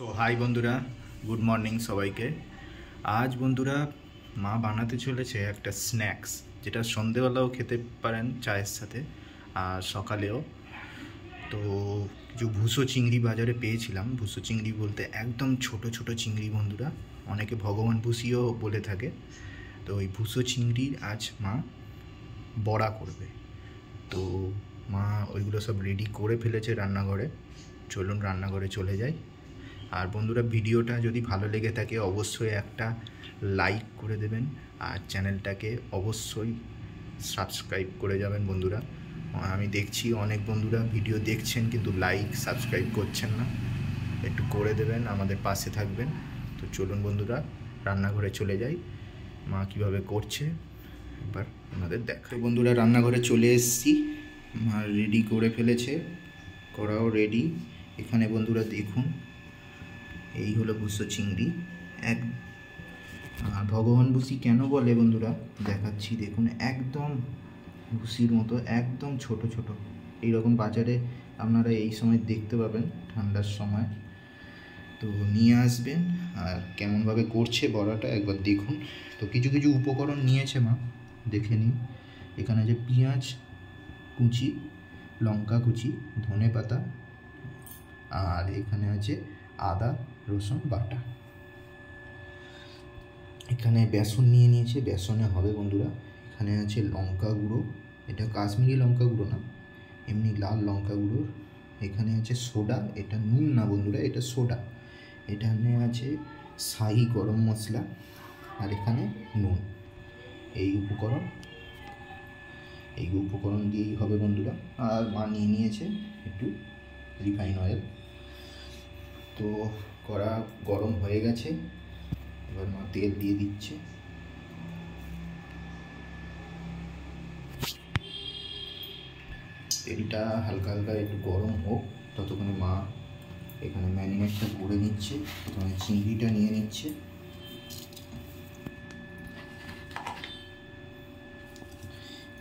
So high বন্ধুরা, good morning সবাইকে। আজ বন্ধুরা মা বানাতে চলেছে একটা স্ন্যাক্স, যেটা সন্ধেবেলাও খেতে পারেন চায়ের সাথে আর সকালেও। তো কিছু ভুসো চিংড়ি বাজারে পেয়েছিলাম। ভুসো চিংড়ি বলতে একদম ছোট ছোট চিংড়ি বন্ধুরা, অনেকে ভগবান ভুসিও বলে থাকে। তো ওই ভুসো চিংড়ির আজ মা বড়া করবে। তো মা ওইগুলো সব রেডি করে ফেলেছে রান্নাঘরে। চলুন রান্নাঘরে চলে যাই। আর বন্ধুরা, ভিডিওটা যদি ভালো লেগে থাকে অবশ্যই একটা লাইক করে দেবেন আর চ্যানেলটাকে অবশ্যই সাবস্ক্রাইব করে যাবেন বন্ধুরা। আমি দেখছি অনেক বন্ধুরা ভিডিও দেখছেন কিন্তু লাইক সাবস্ক্রাইব করছেন না, একটু করে দেবেন, আমাদের পাশে থাকবেন। তো চলুন বন্ধুরা রান্নাঘরে চলে যাই, মা কীভাবে করছে এবার আমাদের দেখায়। বন্ধুরা রান্নাঘরে চলে এসেছি, মা রেডি করে ফেলেছে, করাও রেডি। এখানে বন্ধুরা দেখুন, এই হলো ভুসো চিংড়ি। ভগবান ভুসি কেন বলে বন্ধুরা দেখাচ্ছি, দেখুন একদম ভুসির মতো, একদম ছোট ছোট। এইরকম বাজারে আপনারা এই সময় দেখতে পাবেন ঠান্ডার সময়। তো নিয়ে আসবেন। আর কেমনভাবে করছে বড়াটা একবার দেখুন। তো কিছু কিছু উপকরণ নিয়েছে মা, দেখে নিন। এখানে আছে পেঁয়াজ কুচি, লঙ্কা কুচি, ধনে পাতা, আর এখানে আছে আদা রসুন বাটা। এখানে বেসন নিয়ে নিয়েছে, বেসনে হবে বন্ধুরা। এখানে আছে লঙ্কা গুঁড়ো, এটা কাশ্মীরি লঙ্কা গুঁড়ো না, এমনি লাল লঙ্কা গুঁড়ো। এখানে আছে সোডা, এটা নুন না বন্ধুরা, এটা সোডা। এখানে আছে শাহি গরম মশলা, আর এখানে নুন। এই উপকরণ দিয়েই হবে বন্ধুরা। আর মা নিয়ে নিয়েছে একটু রিফাইন অয়েল। তো কড়া গরম হয়ে গেছে, এবার মা তেল দিয়ে দিচ্ছে। তেলটা হালকা হালকা একটু গরম হোক, ততক্ষণে মা এখানে ম্যারিনেটটা করে নিচ্ছে। প্রথমে চিংড়িটা নিয়ে নিচ্ছে।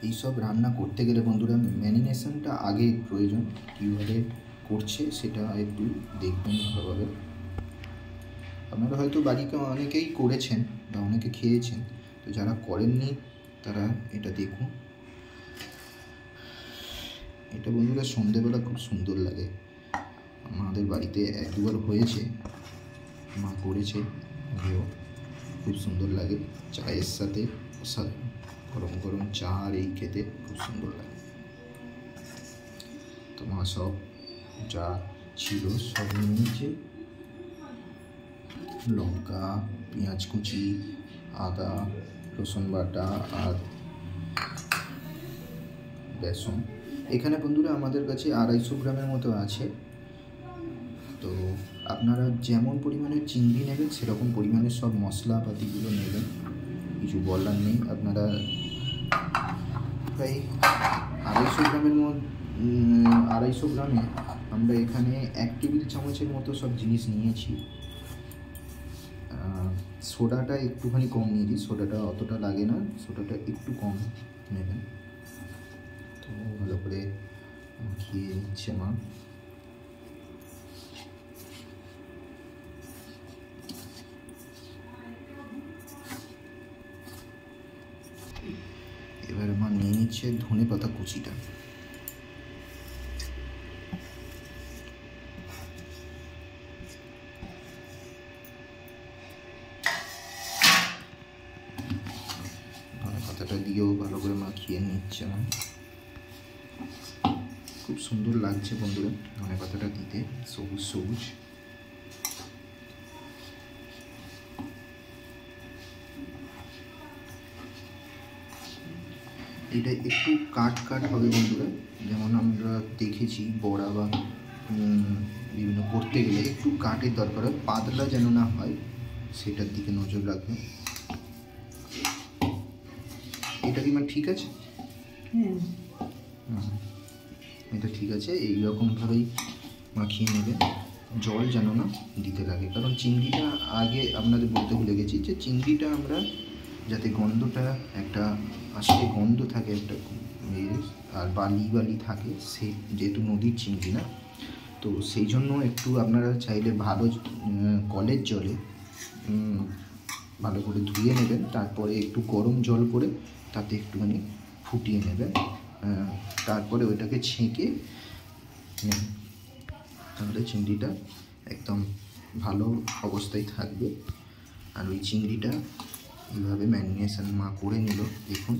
এইসব রান্না করতে গেলে বন্ধুরা ম্যারিনেশনটা আগে প্রয়োজন। কীভাবে করছে সেটা একটু দেখবেন ভালোভাবে। আপনারা হয়তো বাড়িতে অনেকেই করেছেন বা অনেকে খেয়েছেন, তো যারা করেননি তারা এটা দেখুন। এটা বন্ধুরা সন্ধেবেলা খুব সুন্দর লাগে। আমাদের বাড়িতে এক দুবার হয়েছে, মা করেছে, খুব সুন্দর লাগে। চায়ের সাথে গরম গরম চা আর এই খেতে খুব সুন্দর লাগে। তো মা সব যা ছিল সব নিয়ে নিয়েছে, লঙ্কা, পেঁয়াজ কুচি, আদা রসুন বাটা আর বেসন। এখানে বন্ধুরা আমাদের কাছে 250 গ্রামের মতো আছে। তো আপনারা যেমন পরিমাণের চিংড়ি নেবেন সেরকম পরিমাণের সব মশলাপাতিগুলো নেবেন, কিছু বলার নেই। আপনারা প্রায় 250 গ্রামের মধ্যে 250 গ্রামে আমরা এখানে 1 টেবিল চামচের মতো সব জিনিস নিয়েছি। সোডাটা একটুখানি কম নিয়ে দিই, সোডাটা অতটা লাগে না, সোডাটা একটু কম নেবেন। তো ভালো করে মাখিয়ে নিচ্ছে মা। এবারে মা নিয়ে নিচ্ছে ধনে পাতা কুচিটা। ধনে পাতাটা দিয়েও ভালো করে মাখিয়ে নিচ্ছে মা। খুব সুন্দর লাগছে বন্ধুরা ধনে পাতাটা দিতে, সবুজ সবুজ। এটা একটু কাট হবে বন্ধুরা, যেমন আমরা দেখেছি বড়া বা বিভিন্ন করতে গেলে একটু কাটের দরকার হয়, পাতলা যেন না হয় সেটার দিকে নজর রাখবেন। এটা কি মানে ঠিক আছে? এটা ঠিক আছে। এইরকমভাবেই মাখিয়ে নেবেন, জল যেন না দিতে লাগে। কারণ চিংড়িটা আগে আপনাদের বলতে ভুলে গেছি যে চিংড়িটা আমরা যাতে গন্ধটা একটা আসলে গন্ধ থাকে একটা, আর বালি থাকে, সে যেহেতু নদীর চিংড়ি না, তো সেই জন্য একটু আপনারা চাইলে ভালো কলের জলে ভালো করে ধুয়ে নেবেন, তারপরে একটু গরম জল করে তাতে একটুখানি ফুটিয়ে নেবেন, তারপরে ওইটাকে ছেঁকে নেবেন, তাহলে চিংড়িটা একদম ভালো অবস্থায় থাকবে। আর ওই চিংড়িটা এইভাবে ম্যারিনেশন মা করে নিল, দেখুন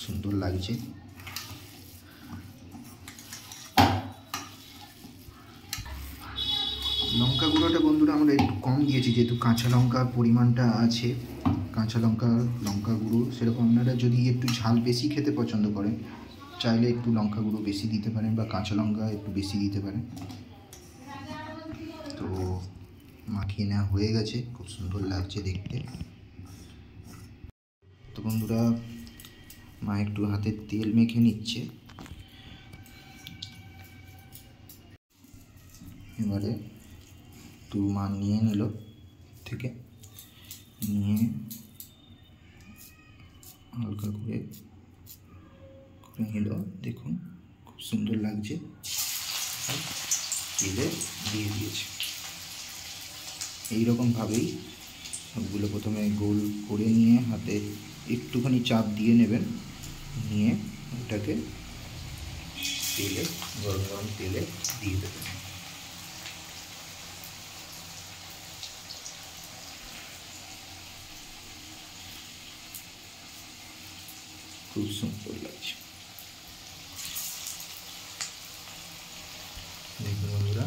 সুন্দর লাগছে। লঙ্কা গুঁড়োটা বন্ধুরা আমরা একটু কম দিয়েছি, যেহেতু কাঁচা লঙ্কার পরিমাণটা আছে, কাঁচা লঙ্কা গুঁড়ো সেরকম আপনারা যদি একটু ঝাল বেশি খেতে পছন্দ করেন চাইলে একটু লঙ্কা গুঁড়ো বেশি দিতে পারেন বা কাঁচা লঙ্কা একটু বেশি দিতে পারেন। তো মাখিয়ে নেওয়া হয়ে গেছে, খুব সুন্দর লাগছে দেখতে। তো বন্ধুরা মা একটু হাতে তেল মেখে নিচ্ছে, এবারে একটু মা নিয়ে নিল থেকে, নিয়ে হালকা করে নিল, দেখুন খুব সুন্দর লাগছে, তেলে দিয়ে দিয়েছে। এইরকমভাবেই সবগুলো প্রথমে গোল করে নিয়ে হাতে একটুখানি চাপ দিয়ে নেবেন, নিয়ে ওটাকে তেলে গরম গরম তেলে দিয়ে দেবেন। খুব সুন্দর লাগছে দেখুন বন্ধুরা।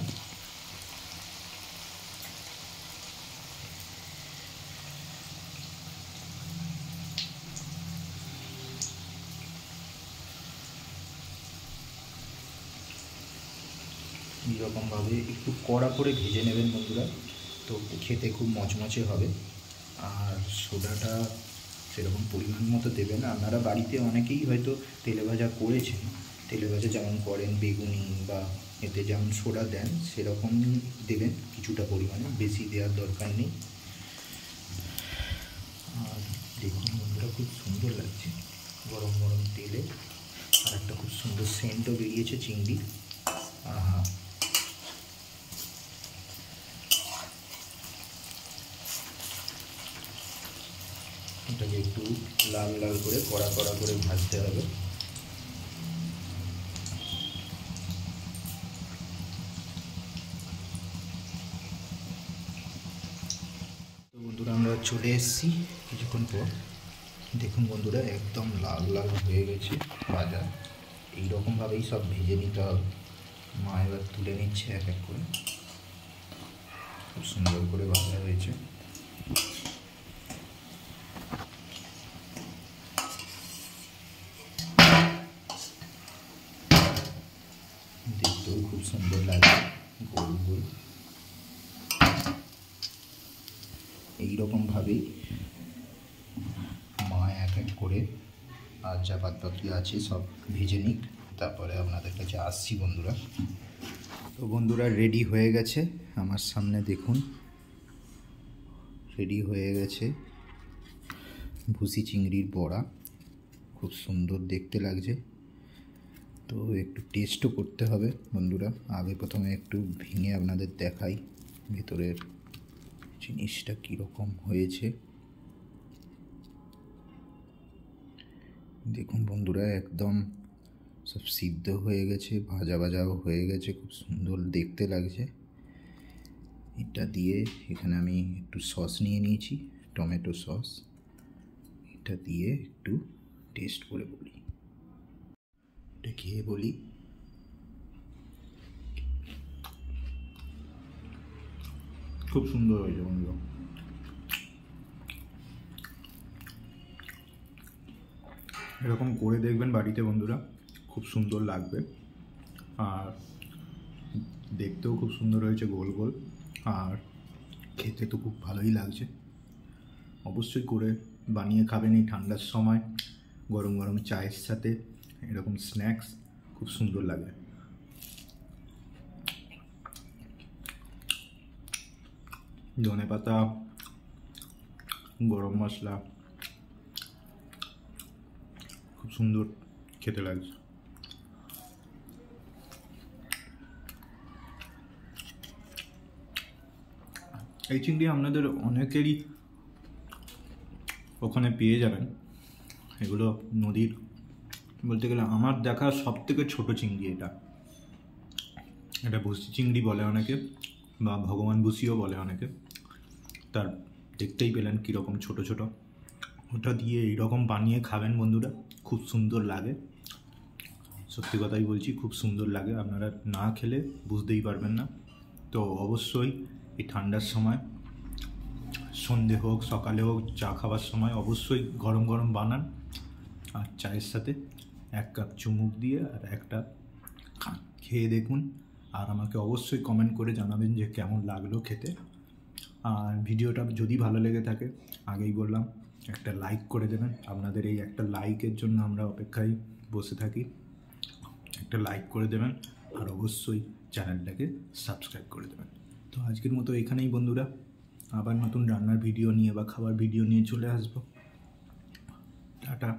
এইরকমভাবে একটু কড়া করে ভেজে নেবেন বন্ধুরা, তো খেতে খুব মচমচে হবে। আর সোডাটা সেরকম পরিমাণ মতো দেবেন। আপনারা বাড়িতে অনেকেই হয়তো তেলে ভাজা করেছেন, তেলে ভাজা যেমন করেন বেগুনি বা এতে যেমন সোডা দেন সেরকম দেবেন কিছুটা পরিমাণে, বেশি দেওয়ার দরকার নেই। আর দেখুন বন্ধুরা খুব সুন্দর লাগছে গরম গরম তেলে, আর একটা খুব সুন্দর সেন্টও বেরিয়েছে চিংড়ির। আহা, এটাকে একটু লাল লাল করে কড়া কড়া করে ভাজতে হবে। তো বন্ধুরা আমরা চলে এসেছি কিছুক্ষণ পর, দেখুন বন্ধুরা একদম লাল লাল হয়ে গেছে ভাজা। এইরকমভাবেই সব ভেজে নিতে হবে। মা এবার তুলে নিচ্ছে এক এক করে, খুব সুন্দর করে ভাজা হয়েছে। দেখতেও খুব সুন্দর লাগে গোল গোল। এইরকমভাবেই মা এক এক করে আর যা বাদ বাকি আছে সব ভেজে নিক, তারপরে আপনাদের কাছে আসছি বন্ধুরা। তো বন্ধুরা রেডি হয়ে গেছে আমার সামনে, দেখুন রেডি হয়ে গেছে ভুসি চিংড়ির বড়া, খুব সুন্দর দেখতে লাগছে। তো একটু টেস্টও করতে হবে বন্ধুরা, আগে প্রথমে একটু ভেঙে আপনাদের দেখাই ভেতরের জিনিসটা কীরকম হয়েছে। দেখুন বন্ধুরা একদম সব সিদ্ধ হয়ে গেছে, ভাজা ভাজাও হয়ে গেছে, খুব সুন্দর দেখতে লাগছে। এটা দিয়ে এখানে আমি একটু সস নিয়ে নিয়েছি, টমেটো সস, এটা দিয়ে একটু টেস্ট করে বলি, এটা খেয়ে বলি। খুব সুন্দর হয়েছে বন্ধুরা, এরকম করে দেখবেন বাড়িতে বন্ধুরা, খুব সুন্দর লাগবে। আর দেখতেও খুব সুন্দর হয়েছে গোল গোল, আর খেতে তো খুব ভালোই লাগছে। অবশ্যই করে বানিয়ে খাবেন এই ঠান্ডার সময় গরম গরম চায়ের সাথে, এরকম স্ন্যাক্স খুব সুন্দর লাগে। ধনেপাতা, গরম মশলা, খুব সুন্দর খেতে লাগছে। এই চিংড়ি আপনাদের অনেকেরই ওখানে পেয়ে যাবেন। এগুলো নদীর, বলতে গেলে আমার দেখা সব থেকে ছোটো চিংড়ি এটা বসি চিংড়ি বলে অনেকে, বা ভগবান বসিও বলে অনেকে। তার দেখতেই পেলেন কীরকম ছোট ছোট। ওটা দিয়ে এইরকম বানিয়ে খাবেন বন্ধুরা, খুব সুন্দর লাগে। সত্যি কথাই বলছি, খুব সুন্দর লাগে। আপনারা না খেলে বুঝতেই পারবেন না। তো অবশ্যই এই ঠান্ডার সময়, সন্ধে হোক সকালে হোক, চা খাওয়ার সময় অবশ্যই গরম গরম বানান, আর চায়ের সাথে 1 কাপ চুমুক দিয়ে আর একটা খেয়ে দেখুন। আর আমাকে অবশ্যই কমেন্ট করে জানাবেন যে কেমন লাগলো খেতে। আর ভিডিওটা যদি ভালো লেগে থাকে, আগেই বললাম, একটা লাইক করে দেবেন। আপনাদের এই একটা লাইকের জন্য আমরা অপেক্ষায় বসে থাকি। একটা লাইক করে দেবেন আর অবশ্যই চ্যানেলটাকে সাবস্ক্রাইব করে দেবেন। তো আজকের মতো এখানেই বন্ধুরা, আবার নতুন রান্নার ভিডিও নিয়ে বা খাবার ভিডিও নিয়ে চলে আসবো। টাটা।